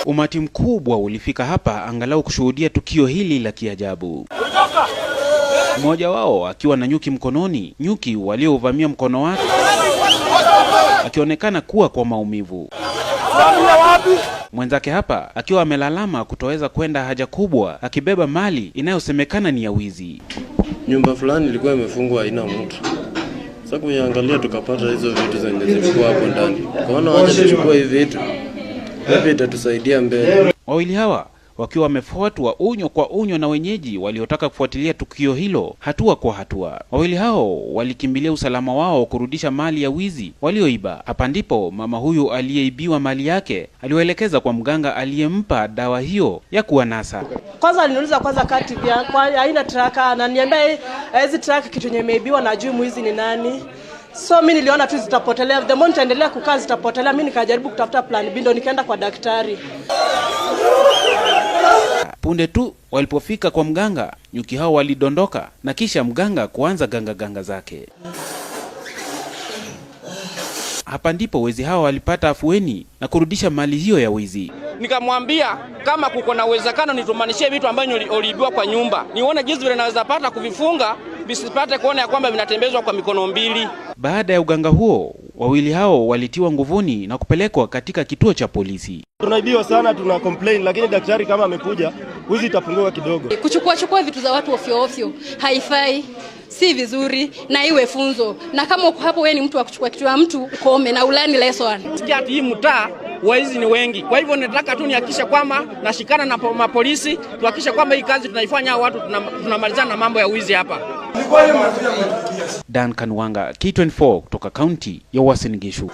Umati mkubwa ulifika hapa angalau kushuhudia tukio hili la kiajabu. Mmoja wao akiwa na nyuki mkononi, nyuki waliovamia mkono wake akionekana kuwa kwa maumivu. Mwenzake hapa akiwa amelalama kutoweza kwenda haja kubwa akibeba mali inayosemekana ni ya wizi. Nyumba fulani ilikuwa imefungwa haina mtu. Sasa kuiangalia tukapata hizo vitu zenye zilikuwa hapo ndani. Kaona wacha tuchukue hivi vitu. Hivi itatusaidia mbele. Wawili hawa wakiwa wamefuatwa unyo kwa unyo na wenyeji waliotaka kufuatilia tukio hilo hatua kwa hatua. Wawili hao walikimbilia usalama wao kurudisha mali ya wizi walioiba. Hapa ndipo mama huyu aliyeibiwa mali yake aliwaelekeza kwa mganga aliyempa dawa hiyo ya kuwanasa. Kwanza aliniuliza kati vya kwa aina traka, ananiambia hizi traka kitu yenye imeibiwa na juu mwizi ni nani. So mimi niliona tu zitapotelea, the moment endelea kukaa zitapotelea. Mimi nikajaribu kutafuta plan B, ndo nikaenda kwa daktari. Punde tu walipofika kwa mganga, nyuki hao walidondoka na kisha mganga kuanza ganga zake. Hapa ndipo wezi hao walipata afueni na kurudisha mali hiyo ya wizi. Nikamwambia kama kuko na uwezekano nitumanishie vitu ambavyo uliibiwa kwa nyumba, nione jinsi vile naweza pata kuvifunga visipate kuona ya kwamba vinatembezwa kwa mikono mbili. Baada ya uganga huo, wawili hao walitiwa nguvuni na kupelekwa katika kituo cha polisi. Tunaibiwa sana, tuna complain, lakini daktari kama amekuja, wizi itapungua kidogo. Kuchukua vitu za watu ofyo haifai, si vizuri na iwe funzo. Na kama uko hapo wewe ni mtu wa kuchukua kitu ya mtu, ukome na ulani lesson. Sikia hii mtaa waizi ni wengi. Kwa hivyo nataka tu nihakikishe kwamba nashikana na mapolisi, tuhakikishe kwamba hii kazi tunaifanya watu tunamalizana na mambo ya wizi hapa. Dan Kanwanga, K24 kutoka kaunti ya Uasin Gishu.